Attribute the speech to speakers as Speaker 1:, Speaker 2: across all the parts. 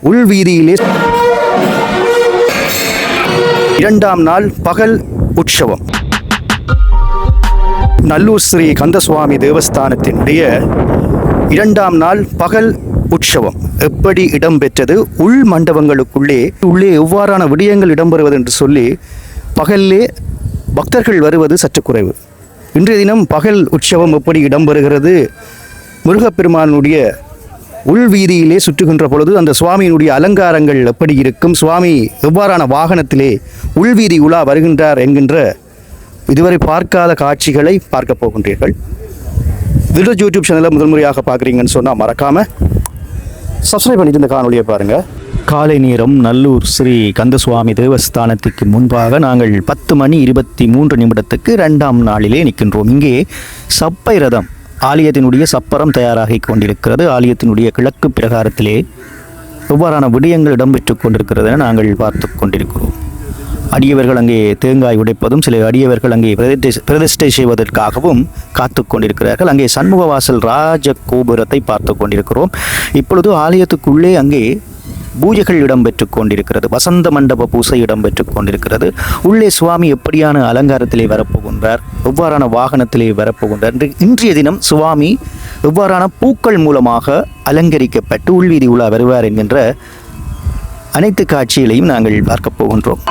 Speaker 1: உள்வீதியிலே இரண்டாம் நாள் பகல் உற்சவம். நல்லூர் ஸ்ரீ கந்தசுவாமி தேவஸ்தானத்தினுடைய இரண்டாம் நாள் பகல் உற்சவம் எப்படி இடம்பெற்றது, உள் மண்டபங்களுக்குள்ளே எவ்வாறான விடயங்கள் இடம்பெறுவது என்று சொல்லி பகலிலே பக்தர்கள் வருவது சற்று குறைவு. இன்றைய தினம் பகல் உற்சவம் எப்படி இடம்பெறுகிறது, முருகப்பெருமானுடைய உள்வீதியிலே சுற்றுகின்ற பொழுது அந்த சுவாமியினுடைய அலங்காரங்கள் எப்படி இருக்கும், சுவாமி எவ்வாறான வாகனத்திலே உள்வீதி உலா வருகின்றார் என்கின்ற இதுவரை பார்க்காத காட்சிகளை பார்க்க போகின்றீர்கள். வில்ரஜ் யூடியூப் சேனலை முதல் முறையாக பார்க்குறீங்கன்னு சொன்னால் மறக்காமல் சப்ஸ்கிரைப் பண்ணிட்டு இந்த காணொலியை பாருங்கள். காலை நேரம் நல்லூர் ஸ்ரீ கந்தசுவாமி தேவஸ்தானத்துக்கு முன்பாக நாங்கள் 10:23 2ஆம் நாளிலே நிற்கின்றோம். இங்கே சப்பை ரதம் ஆலயத்தினுடைய சப்பரம் தயாராகி கொண்டிருக்கிறது. ஆலயத்தினுடைய கிழக்கு பிரகாரத்திலே எவ்வாறான விடயங்கள் இடம்பெற்று கொண்டிருக்கிறது என நாங்கள் பார்த்து கொண்டிருக்கிறோம். அடியவர்கள் அங்கே தேங்காய் உடைப்பதும் சில அடியவர்கள் அங்கே பிரதிஷ்டை செய்வதற்காகவும் காத்து கொண்டிருக்கிறார்கள். அங்கே சண்முகவாசல் ராஜ கோபுரத்தை பார்த்து கொண்டிருக்கிறோம். இப்பொழுது ஆலயத்துக்குள்ளே அங்கே பூஜைகள் இடம்பெற்று கொண்டிருக்கிறது. வசந்த மண்டப பூசை இடம்பெற்று கொண்டிருக்கிறது. உள்ளே சுவாமி எப்படியான அலங்காரத்திலே வரப்போகின்றார், எவ்வாறான வாகனத்திலே வரப்போகின்றார், இன்றைய தினம் சுவாமி எவ்வாறான பூக்கள் மூலமாக அலங்கரிக்கப்பட்டு உள்வீதி உலா வருவார் என்கின்ற அனைத்து காட்சிகளையும் நாங்கள் பார்க்க போகின்றோம்.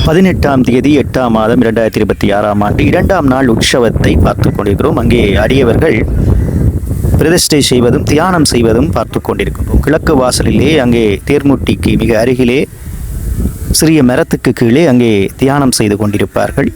Speaker 1: பதினெட்டாம் தேதி 8ஆம் மாதம் 2026ஆம் ஆண்டு 2ஆம் நாள் உற்சவத்தை பார்த்து கொண்டிருக்கிறோம். அங்கே அடியவர்கள் பிரதிஷ்டை செய்வதும் தியானம் செய்வதும் பார்த்து கொண்டிருக்கிறோம். கிழக்கு வாசலிலே அங்கே தேர்முட்டிக்கு மிக அருகிலே சிறிய மரத்துக்கு கீழே அங்கே தியானம் செய்து கொண்டிருப்பார்கள்.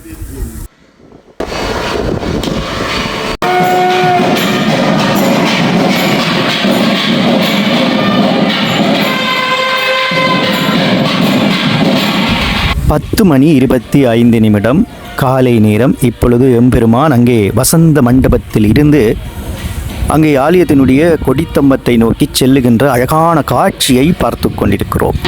Speaker 1: (10:25) காலை நேரம். இப்பொழுது எம்பெருமான் அங்கே வசந்த மண்டபத்தில் இருந்து அங்கே ஆலயத்தினுடைய கொடித்தம்பத்தை நோக்கி செல்லுகின்ற அழகான காட்சியை பார்த்து கொண்டிருக்கிறோம்.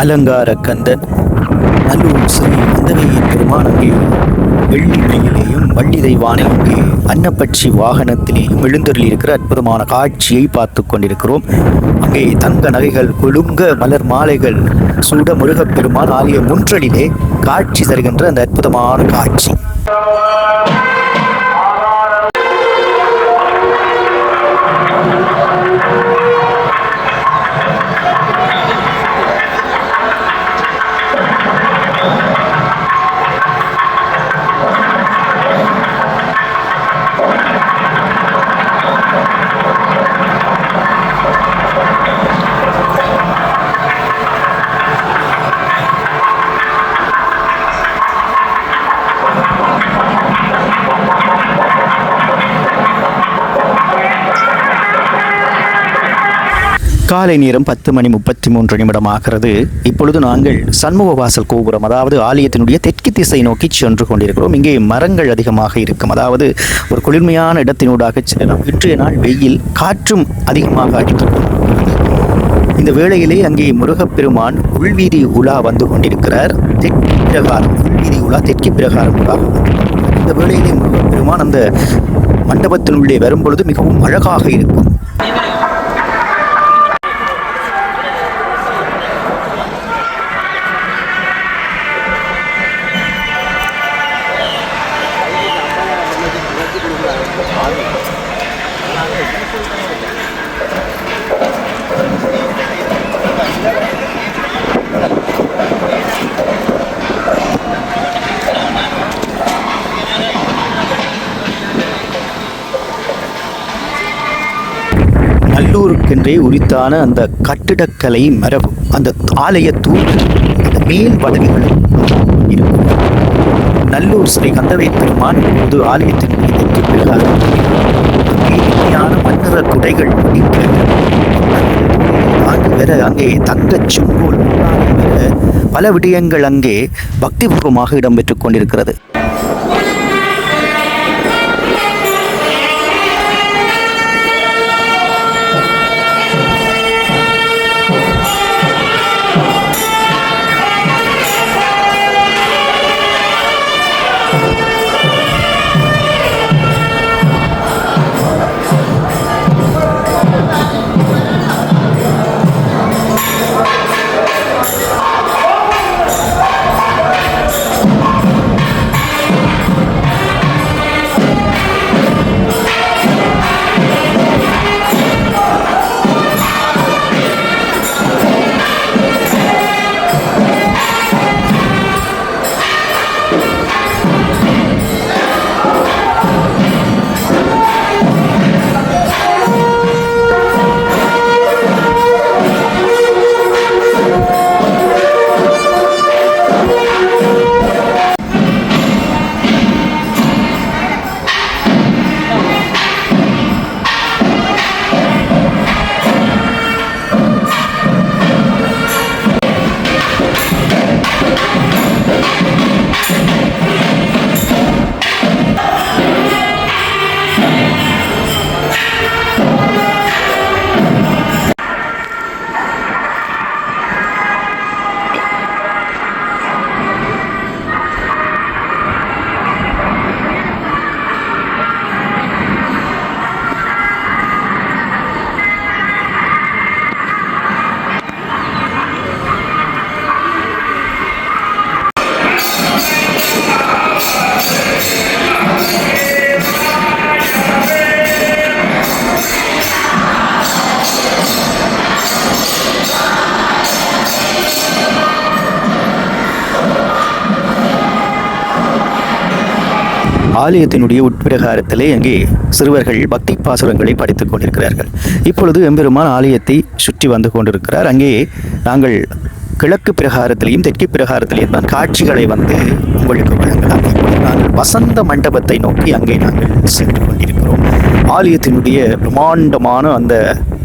Speaker 1: அலங்கார கந்தன் நல்லூர் ஸ்ரீ கந்தவையின் பெருமான் அங்கே வெள்ளி விலையிலேயும் வள்ளி தெய்வானை அங்கே அன்னப்பட்சி வாகனத்திலேயும் எழுந்தருளி இருக்கிற அற்புதமான காட்சியை பார்த்து கொண்டிருக்கிறோம். அங்கே தங்க நகைகள் கொழுங்க மலர் மாலைகள் சூட முருகப்பெருமான் ஆலய முன்றலிலே காட்சி தருகின்ற அந்த அற்புதமான காட்சி. காலை நேரம் 10:33 ஆகிறது. இப்பொழுது நாங்கள் சண்முகவாசல் கோபுரம், அதாவது ஆலயத்தினுடைய தெற்கு திசை நோக்கி சென்று கொண்டிருக்கிறோம். இங்கே மரங்கள் அதிகமாக இருக்கும், அதாவது ஒரு குளிர்மையான இடத்தினூடாக செல்லலாம். இன்றைய நாள் வெயில், காற்றும் அதிகமாக அடிக்கும். இந்த வேளையிலே அங்கே முருகப்பெருமான் உள்வீதி உலா வந்து கொண்டிருக்கிறார். தெற்கு பிரகாரம் உள்வீதி உலா தெற்கு பிரகாரம் உலா. இந்த வேளையிலே முருகப்பெருமான் அந்த மண்டபத்தினுள்ளே வரும்பொழுது மிகவும் அழகாக இருக்கும். நல்லூருக்கென்றே உரித்தான அந்த கட்டிடக்கலை மரபு, அந்த ஆலய தூண், அந்த மேல் பதவிகளும் இருக்கும். நல்லூர் ஸ்ரீ கந்தவேல் பெருமான் பொது ஆலயத்தின் தெற்கு பிரகாரத்தில் மன்னிற குடைகள் வேற அங்கே தங்கச் செங்கோல் வேற பல விடயங்கள் அங்கே பக்திபூர்வமாக இடம்பெற்றுக் கொண்டிருக்கிறது. ஆலயத்தினுடைய உட்பிரகாரத்திலே அங்கே சிறுவர்கள் பக்தி பாசுரங்களை படித்துக் கொண்டிருக்கிறார்கள். இப்பொழுது எம்பெருமான் ஆலயத்தை சுற்றி வந்து கொண்டிருக்கிறார். அங்கே நாங்கள் கிழக்கு பிரகாரத்திலையும் தெற்கு பிரகாரத்திலையும் தான் காட்சிகளை வந்து உங்களுக்கு வழங்கலாம். இப்பொழுது நாங்கள் வசந்த மண்டபத்தை நோக்கி அங்கே நாங்கள் சென்று கொண்டிருக்கிறோம். ஆலயத்தினுடைய பிரம்மாண்டமான அந்த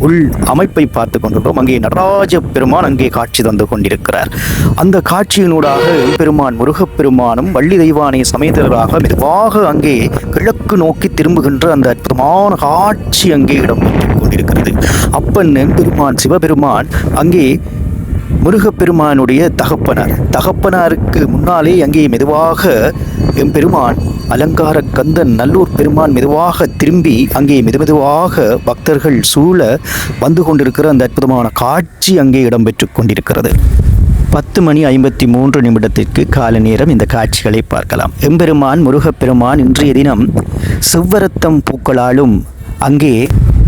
Speaker 1: உள் அமைப்பை பார்த்து கொண்டிருக்கிறோம். அங்கே நடராஜ பெருமான் அங்கே காட்சி தந்து கொண்டிருக்கிறார். அந்த காட்சியினூடாக பெருமான் முருகப்பெருமானும் வள்ளி தெய்வானை சமேதராக மெதுவாக அங்கே கிழக்கு நோக்கி திரும்புகின்ற அந்த அற்புதமான காட்சி அங்கே இடம்பெற்றுக் கொண்டிருக்கிறது. அப்பன் எம்பெருமான் சிவபெருமான் அங்கே முருகப்பெருமானுடைய தகப்பனாருக்கு முன்னாலே அங்கே மெதுவாக எம்பெருமான் அலங்கார கந்தன் நல்லூர் பெருமான் மெதுவாக திரும்பி அங்கே மெதுவாக பக்தர்கள் சூழ வந்து கொண்டிருக்கிற அந்த அற்புதமான காட்சி அங்கே இடம்பெற்றுக் கொண்டிருக்கிறது. 10:53 கால நேரம் இந்த காட்சிகளை பார்க்கலாம். எம்பெருமான் முருகப்பெருமான் இன்றைய தினம் செவ்வரத்தம் பூக்களாலும் அங்கே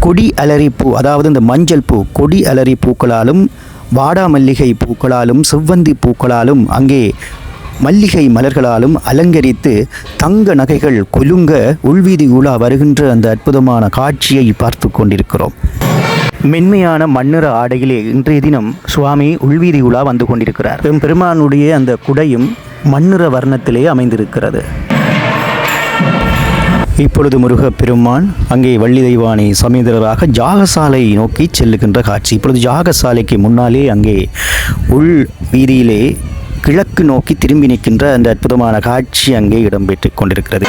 Speaker 1: கொடி அலரி பூ, அதாவது இந்த மஞ்சள் பூ, கொடி அலரி பூக்களாலும் வாடாமல்லிகை பூக்களாலும் செவ்வந்தி பூக்களாலும் அங்கே மல்லிகை மலர்களாலும் அலங்கரித்து தங்க நகைகள் குலுங்க உள்வீதி உலா வருகின்ற அந்த அற்புதமான காட்சியை பார்த்து கொண்டிருக்கிறோம். மென்மையான மண்ணிற ஆடையிலே இன்றைய தினம் சுவாமி உள்வீதி உலா வந்து கொண்டிருக்கிறார். பெருமானுடைய அந்த குடையும் மண்ணிற வர்ணத்திலே அமைந்திருக்கிறது. இப்பொழுது முருகப்பெருமான் அங்கே வள்ளி தெய்வானை சமேதராக ஜாகசாலை நோக்கி செல்லுகின்ற காட்சி. இப்பொழுது ஜாகசாலைக்கு முன்னாலே அங்கே உள் வீதியிலே கிழக்கு நோக்கி திரும்பி நிற்கின்ற அந்த அற்புதமான காட்சி அங்கே இடம்பெற்றுக் கொண்டிருக்கிறது.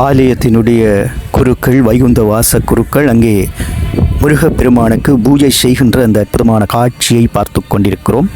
Speaker 1: ஆலயத்தினுடைய குருக்கள், வைகுந்த வாச குருக்கள் அங்கே முருகப்பெருமானுக்கு பூஜை செய்கின்ற அந்த அற்புதமான காட்சியை பார்த்து கொண்டிருக்கிறோம்.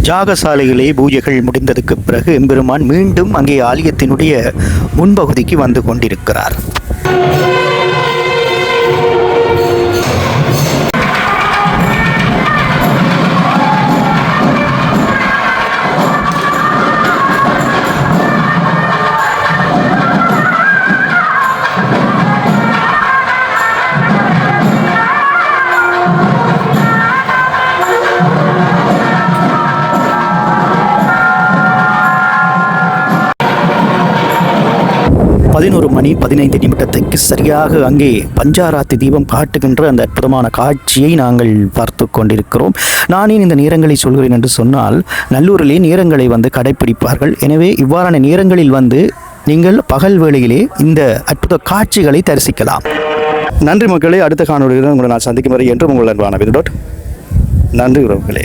Speaker 1: ஜாகசாலையிலே பூஜைகள் முடிந்ததுக்கு பிறகு எம்பெருமான் மீண்டும் அங்கே ஆலயத்தினுடைய முன்பகுதிக்கு வந்து கொண்டிருக்கிறார். 11 மணி 15 நிமிடத்துக்கு சரியாக அங்கே பஞ்சாராத்தி தீபம் காட்டுகின்ற அந்த அற்புதமான காட்சியை நாங்கள் பார்த்து கொண்டிருக்கிறோம். நானே இந்த நேரங்களை சொல்கிறேன் என்று சொன்னால், நல்லூரிலே நேரங்களை கடைப்பிடிப்பார்கள். எனவே இவ்வாறான நேரங்களில் நீங்கள் பகல் வேளையிலே இந்த அற்புத காட்சிகளை தரிசிக்கலாம். நன்றி மக்களே. அடுத்த காணொலியுடன் உங்களை நான் சந்திக்கும் வரை என்றும் உங்கள் அன்பான விருடோட். நன்றி உறவுகளே.